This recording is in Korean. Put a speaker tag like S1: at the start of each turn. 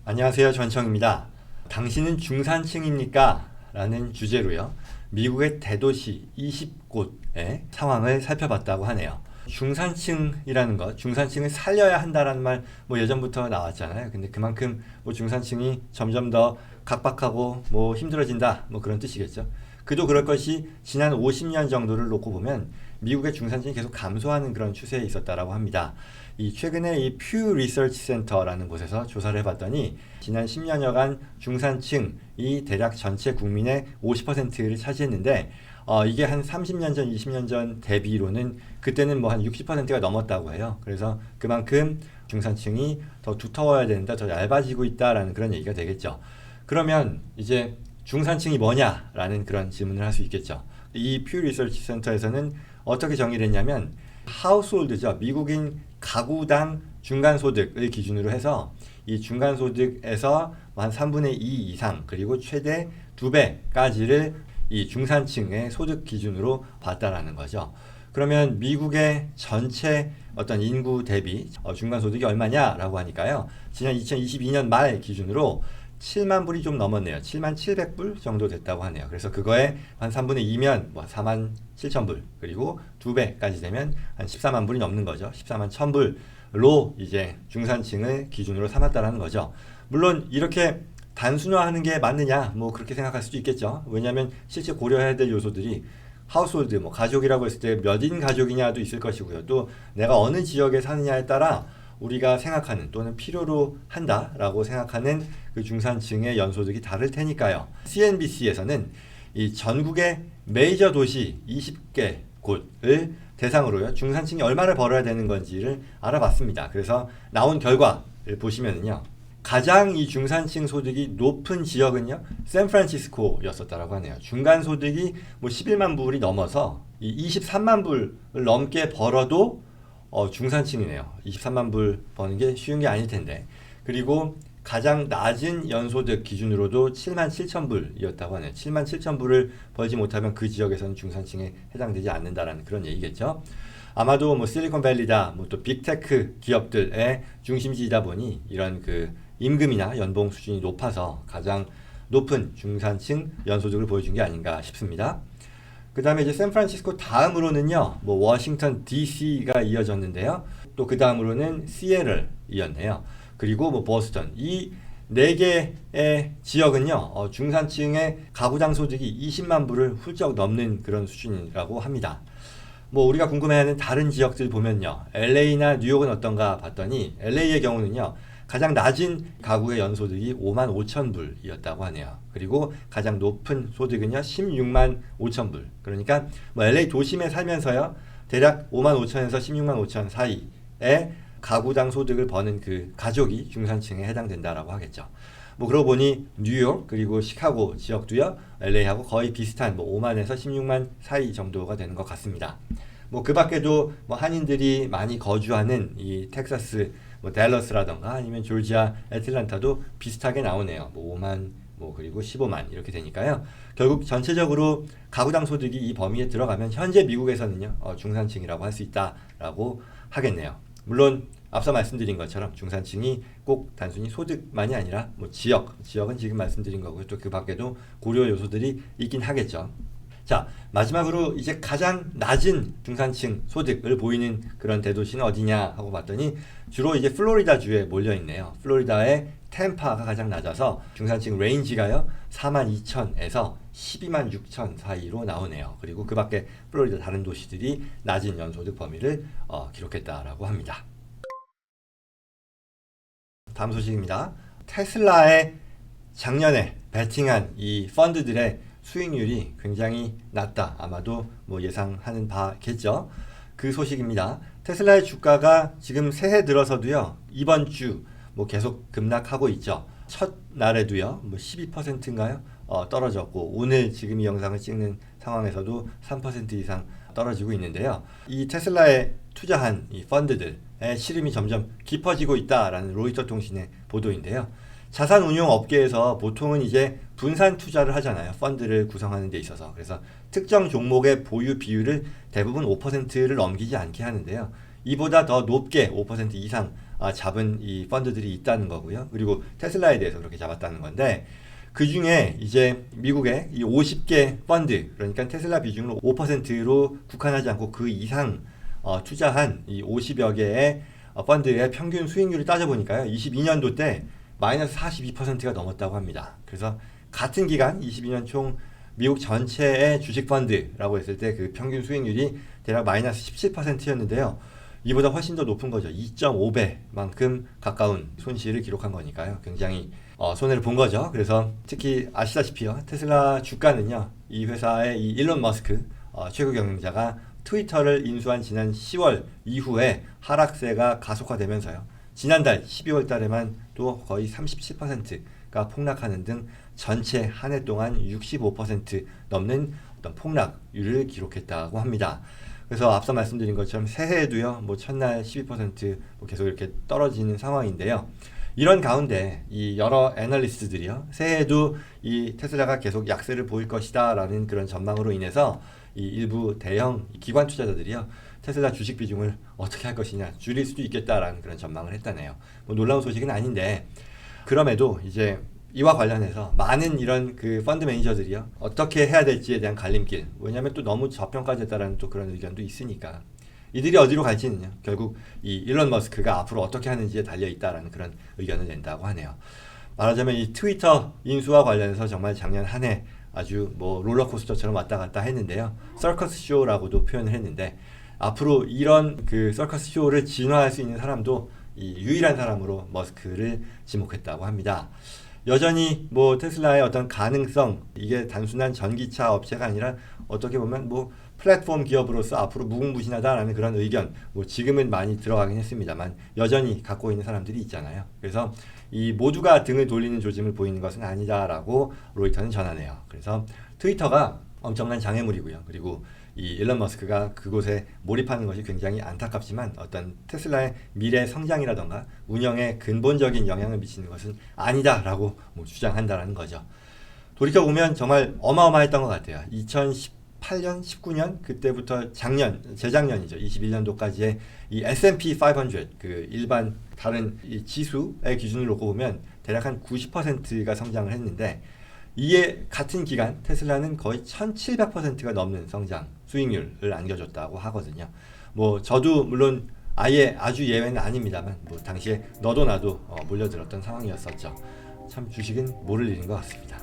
S1: 안녕하세요. 전청입니다. 당신은 중산층입니까? 라는 주제로요. 미국의 대도시 20곳의 상황을 살펴봤다고 하네요. 중산층이라는 것, 중산층을 살려야 한다라는 말 예전부터 나왔잖아요. 근데 그만큼 중산층이 점점 더 각박하고 힘들어진다 그런 뜻이겠죠. 그도 그럴 것이 지난 50년 정도를 놓고 보면 미국의 중산층이 계속 감소하는 그런 추세에 있었다라고 합니다. 최근에 이 퓨 리서치 센터라는 곳에서 조사를 해봤더니 지난 10년여간 중산층이 대략 전체 국민의 50%를 차지했는데 이게 한 30년 전, 20년 전 대비로는 그때는 한 60%가 넘었다고 해요. 그래서 그만큼 중산층이 더 두터워야 된다, 더 얇아지고 있다라는 그런 얘기가 되겠죠. 그러면 이제 중산층이 뭐냐라는 그런 질문을 할 수 있겠죠. 이 퓨 리서치 센터에서는 어떻게 정의를 했냐면 하우스홀드죠. 미국인 가구당 중간소득을 기준으로 해서 이 중간소득에서 한 3분의 2 이상 그리고 최대 2배까지를 이 중산층의 소득 기준으로 봤다라는 거죠. 그러면 미국의 전체 어떤 인구 대비 중간소득이 얼마냐라고 하니까요. 지난 2022년 말 기준으로 7만 불이 좀 넘었네요. 7만 700불 정도 됐다고 하네요. 그래서 그거에 한 3분의 2면 4만 7천 불 그리고 2배까지 되면 한 14만 불이 넘는 거죠. 14만 1,000불로 이제 중산층을 기준으로 삼았다라는 거죠. 물론 이렇게 단순화하는 게 맞느냐 그렇게 생각할 수도 있겠죠. 왜냐하면 실제 고려해야 될 요소들이 하우스홀드 가족이라고 했을 때 몇인 가족이냐도 있을 것이고요. 또 내가 어느 지역에 사느냐에 따라 우리가 생각하는 또는 필요로 한다라고 생각하는 그 중산층의 연소득이 다를 테니까요. CNBC에서는 이 전국의 메이저 도시 20개 곳을 대상으로요. 중산층이 얼마를 벌어야 되는 건지를 알아봤습니다. 그래서 나온 결과를 보시면은요. 가장 이 중산층 소득이 높은 지역은요. 샌프란시스코였었다라고 하네요. 중간 소득이 11만 불이 넘어서 이 23만 불을 넘게 벌어도 중산층이네요. 23만 불 버는 게 쉬운 게 아닐 텐데. 그리고 가장 낮은 연소득 기준으로도 7만 7천 불이었다고 하네요. 7만 7천 불을 벌지 못하면 그 지역에서는 중산층에 해당되지 않는다라는 그런 얘기겠죠. 아마도 실리콘밸리다, 또 빅테크 기업들의 중심지이다 보니 이런 그 임금이나 연봉 수준이 높아서 가장 높은 중산층 연소득을 보여준 게 아닌가 싶습니다. 그 다음에 이제 샌프란시스코 다음으로는요, 워싱턴 DC가 이어졌는데요. 또 그 다음으로는 시애틀 이었네요. 그리고 보스턴. 이 네 개의 지역은요, 중산층의 가구당 소득이 20만 불을 훌쩍 넘는 그런 수준이라고 합니다. 우리가 궁금해하는 다른 지역들 보면요, LA나 뉴욕은 어떤가 봤더니 LA의 경우는요, 가장 낮은 가구의 연소득이 5만 5천 불이었다고 하네요. 그리고 가장 높은 소득은요 16만 5천 불. 그러니까 LA 도심에 살면서요 대략 5만 5천에서 16만 5천 사이에 가구당 소득을 버는 그 가족이 중산층에 해당된다라고 하겠죠. 그러고 보니 뉴욕 그리고 시카고 지역도요 LA하고 거의 비슷한 5만에서 16만 사이 정도가 되는 것 같습니다. 그 밖에도 한인들이 많이 거주하는 이 텍사스 댈러스라던가 아니면 조지아 애틀란타도 비슷하게 나오네요. 5만 그리고 15만 이렇게 되니까요. 결국 전체적으로 가구당 소득이 이 범위에 들어가면 현재 미국에서는요 중산층이라고 할 수 있다라고 하겠네요. 물론 앞서 말씀드린 것처럼 중산층이 꼭 단순히 소득만이 아니라 지역은 지금 말씀드린 거고요. 또 그 밖에도 고려 요소들이 있긴 하겠죠. 자, 마지막으로 이제 가장 낮은 중산층 소득을 보이는 그런 대도시는 어디냐 하고 봤더니 주로 이제 플로리다 주에 몰려 있네요. 플로리다의 템파가 가장 낮아서 중산층 레인지가요 4만 2천에서 12만 6천 사이로 나오네요. 그리고 그 밖에 플로리다 다른 도시들이 낮은 연소득 범위를 기록했다라고 합니다. 다음 소식입니다. 테슬라의 작년에 베팅한 이 펀드들의 수익률이 굉장히 낮다. 아마도 예상하는 바겠죠. 그 소식입니다. 테슬라의 주가가 지금 새해 들어서도요. 이번 주 계속 급락하고 있죠. 첫날에도요. 12%인가요? 떨어졌고 오늘 지금 이 영상을 찍는 상황에서도 3% 이상 떨어지고 있는데요. 이 테슬라에 투자한 이 펀드들의 시름이 점점 깊어지고 있다라는 로이터 통신의 보도인데요. 자산운용 업계에서 보통은 이제 분산 투자를 하잖아요. 펀드를 구성하는 데 있어서. 그래서 특정 종목의 보유 비율을 대부분 5%를 넘기지 않게 하는데요. 이보다 더 높게 5% 이상 잡은 이 펀드들이 있다는 거고요. 그리고 테슬라에 대해서 그렇게 잡았다는 건데 그 중에 이제 미국의 이 50개 펀드, 그러니까 테슬라 비중을 5%로 국한하지 않고 그 이상 투자한 이 50여 개의 펀드의 평균 수익률을 따져보니까요. 22년도 때 마이너스 42%가 넘었다고 합니다. 그래서 같은 기간 22년 총 미국 전체의 주식 펀드라고 했을 때 그 평균 수익률이 대략 마이너스 17%였는데요. 이보다 훨씬 더 높은 거죠. 2.5배만큼 가까운 손실을 기록한 거니까요. 굉장히 손해를 본 거죠. 그래서 특히 아시다시피요. 테슬라 주가는요. 이 회사의 이 일론 머스크 최고 경영자가 트위터를 인수한 지난 10월 이후에 하락세가 가속화되면서요. 지난달 12월 달에만 또 거의 37%가 폭락하는 등 전체 한 해 동안 65% 넘는 어떤 폭락률을 기록했다고 합니다. 그래서 앞서 말씀드린 것처럼 새해에도요, 뭐 첫날 12% 계속 이렇게 떨어지는 상황인데요. 이런 가운데 이 여러 애널리스트들이요, 새해에도 이 테슬라가 계속 약세를 보일 것이다라는 그런 전망으로 인해서 이 일부 대형 기관 투자자들이요, 테슬라 주식 비중을 어떻게 할 것이냐, 줄일 수도 있겠다라는 그런 전망을 했다네요. 뭐 놀라운 소식은 아닌데, 그럼에도 이제 이와 관련해서 많은 이런 그 펀드 매니저들이요, 어떻게 해야 될지에 대한 갈림길, 왜냐하면 또 너무 저평가됐다라는 또 그런 의견도 있으니까 이들이 어디로 갈지는요, 결국 이 일론 머스크가 앞으로 어떻게 하는지에 달려 있다라는 그런 의견을 낸다고 하네요. 말하자면 이 트위터 인수와 관련해서 정말 작년 한 해 아주 뭐 롤러코스터처럼 왔다 갔다 했는데요. 서커스 쇼라고도 표현을 했는데, 앞으로 이런 그 서커스 쇼를 진화할 수 있는 사람도 이 유일한 사람으로 머스크를 지목했다고 합니다. 여전히 뭐 테슬라의 어떤 가능성, 이게 단순한 전기차 업체가 아니라 어떻게 보면 뭐 플랫폼 기업으로서 앞으로 무궁무진하다라는 그런 의견, 뭐 지금은 많이 들어가긴 했습니다만 여전히 갖고 있는 사람들이 있잖아요. 그래서 이 모두가 등을 돌리는 조짐을 보이는 것은 아니다라고 로이터는 전하네요. 그래서 트위터가 엄청난 장애물이고요. 그리고 이 일론 머스크가 그곳에 몰입하는 것이 굉장히 안타깝지만 어떤 테슬라의 미래 성장이라던가 운영에 근본적인 영향을 미치는 것은 아니다라고 뭐 주장한다라는 거죠. 돌이켜보면 정말 어마어마했던 것 같아요. 2018년, 19년 그때부터 재작년이죠. 21년도까지의 이 S&P 500 그 일반 다른 이 지수의 기준을 놓고 보면 대략 한 90%가 성장을 했는데, 이에 같은 기간 테슬라는 거의 1700%가 넘는 성장 수익률을 안겨줬다고 하거든요. 뭐 저도 물론 아예 아주 예외는 아닙니다만 뭐 당시에 너도 나도 몰려들었던 상황이었었죠. 참 주식은 모를 일인 것 같습니다.